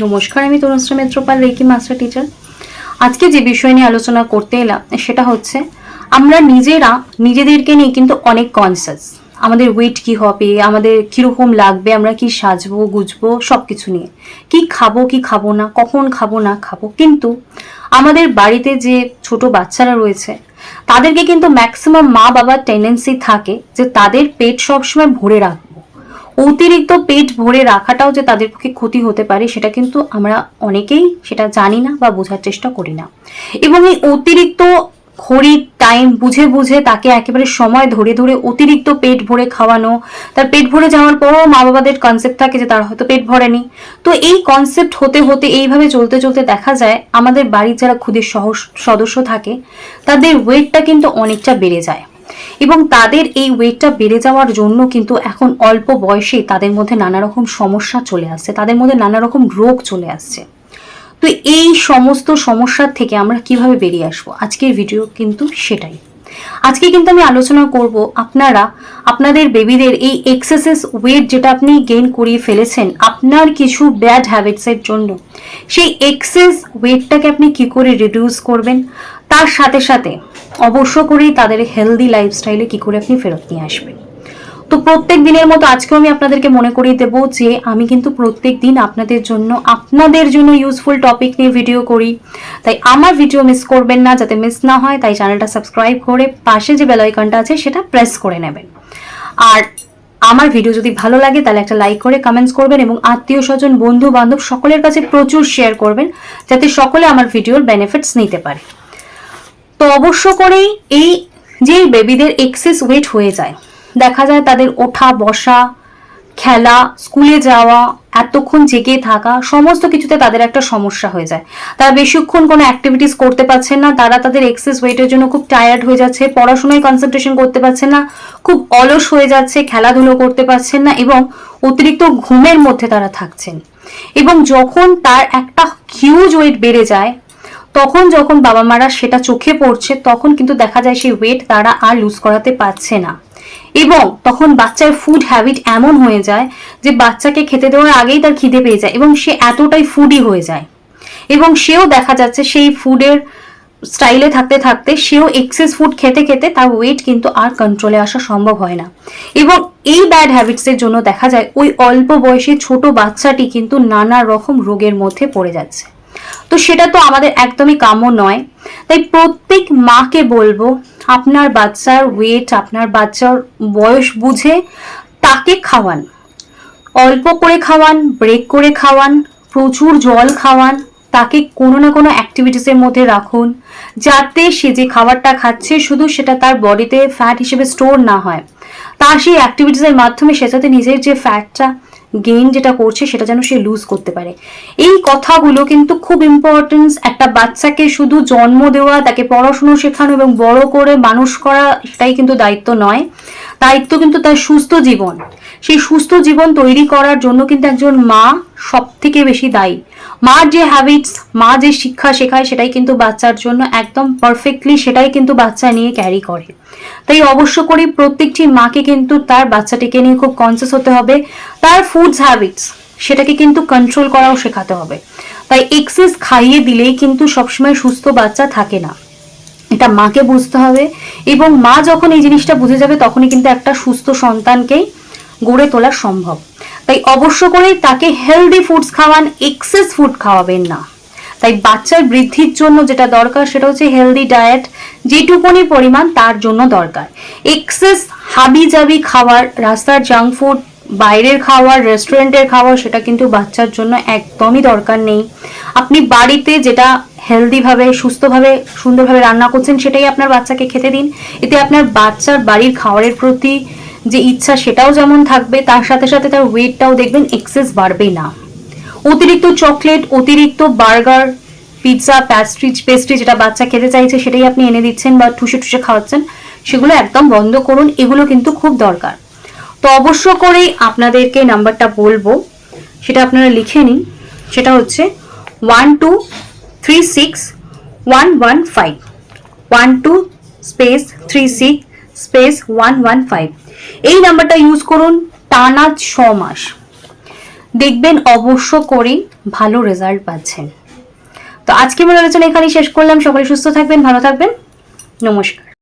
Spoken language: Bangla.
নমস্কার, আমি Tanushree Mitrapal, reiki master teacher. আজকে যে বিষয় নিয়ে আলোচনা করতে এলাম সেটা হচ্ছে আমরা নিজেদেরকে নিয়ে কিন্তু অনেক কনসাস। আমাদের ওয়েট কি হবে, আমাদের কিরকম লাগবে, আমরা কি সাজবো গুজবো সবকিছু নিয়ে, কি খাবো না, কখন খাবো না খাবো। কিন্তু আমাদের বাড়িতে যে ছোট বাচ্চারা রয়েছে তাদেরকে কিন্তু ম্যাক্সিমাম মা বাবার টেন্ডেন্সি থাকে যে তাদের পেট সবসময় ভরে রাখবে। অতিরিক্ত পেট ভরে রাখাটাও যে তাদের পক্ষে ক্ষতি হতে পারে সেটা কিন্তু আমরা অনেকেই সেটা জানি না বা বোঝার চেষ্টা করি না। এবং এই অতিরিক্ত ঘড়ির টাইম বুঝে বুঝে তাকে একেবারে সময় ধরে ধরে অতিরিক্ত পেট ভরে খাওয়ানো, তার পেট ভরে যাওয়ার পরও মা বাবাদের কনসেপ্ট থাকে যে তার হয়তো পেট ভরেনি। তো এই কনসেপ্ট হতে হতে এইভাবে চলতে চলতে দেখা যায় আমাদের বাড়ির যারা ক্ষুদে সদস্য থাকে তাদের ওয়েটটা কিন্তু অনেকটা বেড়ে যায়। এবং তাদের এই ওয়েটটা বেড়ে যাওয়ার জন্য কিন্তু এখন অল্প বয়সেই তাদের মধ্যে নানা রকম সমস্যা চলে আসছে, তাদের মধ্যে নানা রকম রোগ চলে আসছে। তো এই সমস্ত সমস্যার থেকে আমরা কিভাবে বেরিয়ে আসবো, আজকের ভিডিও কিন্তু সেটাই। আজকে কিন্তু আমি আলোচনা করব আপনারা আপনাদের বেবিদের এই এক্সেসিভ ওয়েট যেটা আপনি গেইন করিয়ে ফেলেছেন আপনার কিছু ব্যাড হ্যাবিটসের জন্য, সেই এক্সেস ওয়েটটাকে আপনি কি করে রিডিউস করবেন, তার সাথে সাথে অবশ্য করেই তাদের হেলদি লাইফস্টাইলে কি করে আপনি ফেরত নিয়ে আসবেন। তো প্রত্যেক দিনের মতো আজকেও আমি আপনাদেরকে মনে করিয়ে দেবো যে আমি কিন্তু প্রত্যেক দিন আপনাদের জন্য ইউজফুল টপিক নিয়ে ভিডিও করি। তাই আমার ভিডিও মিস করবেন না, যাতে মিস না হয় তাই চ্যানেলটা সাবস্ক্রাইব করে পাশে যে বেল আইকনটা আছে সেটা প্রেস করে নেবেন। আর আমার ভিডিও যদি ভালো লাগে তাহলে একটা লাইক করে কমেন্টস করবেন এবং আত্মীয় স্বজন বন্ধু বান্ধব সকলের কাছে প্রচুর শেয়ার করবেন যাতে সকলে আমার ভিডিওর বেনিফিটস নিতে পারে। তো অবশ্য করেই এই যে বেবিদের এক্সেস ওয়েট হয়ে যায়, দেখা যায় তাদের ওঠা বসা, খেলা, স্কুলে যাওয়া, এতক্ষণ জেগে থাকা সমস্ত কিছুতে তাদের একটা সমস্যা হয়ে যায়। তারা বেশিক্ষণ কোনো অ্যাক্টিভিটিস করতে পারছেন না, তারা তাদের এক্সেস ওয়েটের জন্য খুব টায়ার্ড হয়ে যাচ্ছে, পড়াশোনায় কনসেন্ট্রেশন করতে পারছেন না, খুব অলস হয়ে যাচ্ছে, খেলাধুলো করতে পারছেন না এবং অতিরিক্ত ঘুমের মধ্যে তারা থাকছেন। এবং যখন তার একটা হিউজ ওয়েট বেড়ে যায় তখন যখন বাবা মারা সেটা চোখে পড়ছে তখন কিন্তু দেখা যায় সেই ওয়েট তারা আর লুজ করাতে পারছে না। এবং তখন বাচ্চার ফুড হ্যাবিট এমন হয়ে যায় যে বাচ্চাকে খেতে দেওয়ার আগেই তার খিদে পেয়ে যায় এবং সে এতটাই ফুডি হয়ে যায় এবং সেও দেখা যাচ্ছে সেই ফুডের স্টাইলে থাকতে থাকতে সেও এক্সেস ফুড খেতে খেতে তার ওয়েট কিন্তু আর কন্ট্রোলে আসা সম্ভব হয় না। এবং এই ব্যাড হ্যাবিটসের জন্য দেখা যায় ওই অল্প বয়সী ছোট বাচ্চাটি কিন্তু নানা রকম রোগের মধ্যে পড়ে যাচ্ছে। তো সেটা তো আমাদের একদমই কাম্য নয়। তাই প্রত্যেক মাকে বলবো আপনার বাচ্চার ওয়েট, আপনার বাচ্চার বয়স বুঝে তাকে খাওয়ান, অল্প করে খাওয়ান, ব্রেক করে খাওয়ান, প্রচুর জল খাওয়ান, তাকে কোনো না কোনো অ্যাক্টিভিটিসের মধ্যে রাখুন যাতে সে যে খাবারটা খাচ্ছে শুধু সেটা তার বডিতে ফ্যাট হিসেবে স্টোর না হয়, তার সেই অ্যাক্টিভিটিসের মাধ্যমে সে যাতে নিজের যে ফ্যাটটা গেইন যেটা করছে সেটা যেন সে লুজ করতে পারে। এই কথাগুলো কিন্তু খুব ইম্পর্টেন্স। একটা বাচ্চাকে শুধু জন্ম দেওয়া, তাকে পড়াশুনো শেখানো এবং বড় করে মানুষ করা সেটাই কিন্তু দায়িত্ব নয়, দায়িত্ব কিন্তু তার সুস্থ জীবন। সেই সুস্থ জীবন তৈরি করার জন্য কিন্তু একজন মা সব থেকে বেশি দায়ী। মার যে হ্যাবিটস, মা যে শিক্ষা শেখায় সেটাই কিন্তু বাচ্চার জন্য একদম পারফেক্টলি সেটাই কিন্তু বাচ্চা নিয়ে ক্যারি করে। তাই অবশ্য করে প্রত্যেকটি মাকে কিন্তু তার বাচ্চাটিকে নিয়ে খুব কনসিয়াস হতে হবে, তার ফুডস হ্যাবিটস সেটাকে কিন্তু কন্ট্রোল করাও শেখাতে হবে। তাই এক্সেস খাইয়ে দিলেই কিন্তু সবসময় সুস্থ বাচ্চা থাকে না, এটা মাকে বুঝতে হবে। এবং মা যখন এই জিনিসটা বুঝে যাবে তখনই কিন্তু একটা সুস্থ সন্তানকেই গড়ে তোলা সম্ভব। তাই অবশ্য করেই তাকে হেলদি ফুডস খাওয়ান, এক্সেস ফুড খাওয়াবেন না। তাই বাচ্চার বৃদ্ধির জন্য যেটা দরকার সেটা হচ্ছে হেলদি ডায়েট, যেটুকুনি পরিমাণ তার জন্য দরকার। এক্সেস হাবি জাবি খাবার, রাস্তার জাঙ্ক ফুড, বাইরের খাবার, রেস্টুরেন্টের খাবার সেটা কিন্তু বাচ্চার জন্য একদমই দরকার নেই। আপনি বাড়িতে যেটা হেলদিভাবে, সুস্থভাবে, সুন্দরভাবে রান্না করছেন সেটাই আপনার বাচ্চাকে খেতে দিন। এতে আপনার বাচ্চার বাড়ির খাবারের প্রতি যে ইচ্ছা সেটাও যেমন থাকবে, তার সাথে সাথে তার ওয়েটটাও দেখবেন এক্সেস বাড়বে না। অতিরিক্ত চকলেট, অতিরিক্ত বার্গার, পিৎজা, পেস্ট্রি যেটা বাচ্চা খেতে চাইছে সেটাই আপনি এনে দিচ্ছেন বা ঠুসে ঠুসে খাওয়াচ্ছেন, সেগুলো একদম বন্ধ করুন। এগুলো কিন্তু খুব দরকার। তো অবশ্য করেই আপনাদেরকে নাম্বারটা বলবো, সেটা আপনারা লিখে নিন। সেটা হচ্ছে 1236 115, 1236 115। এই নাম্বারটা ইউজ করুন টানা 6 মাস। দেখবেন অবশ্য করেই ভালো রেজাল্ট পাচ্ছেন। তো আজকে আমার আলোচনা এখানেই শেষ করলাম। সকলে সুস্থ থাকবেন, ভালো থাকবেন। নমস্কার।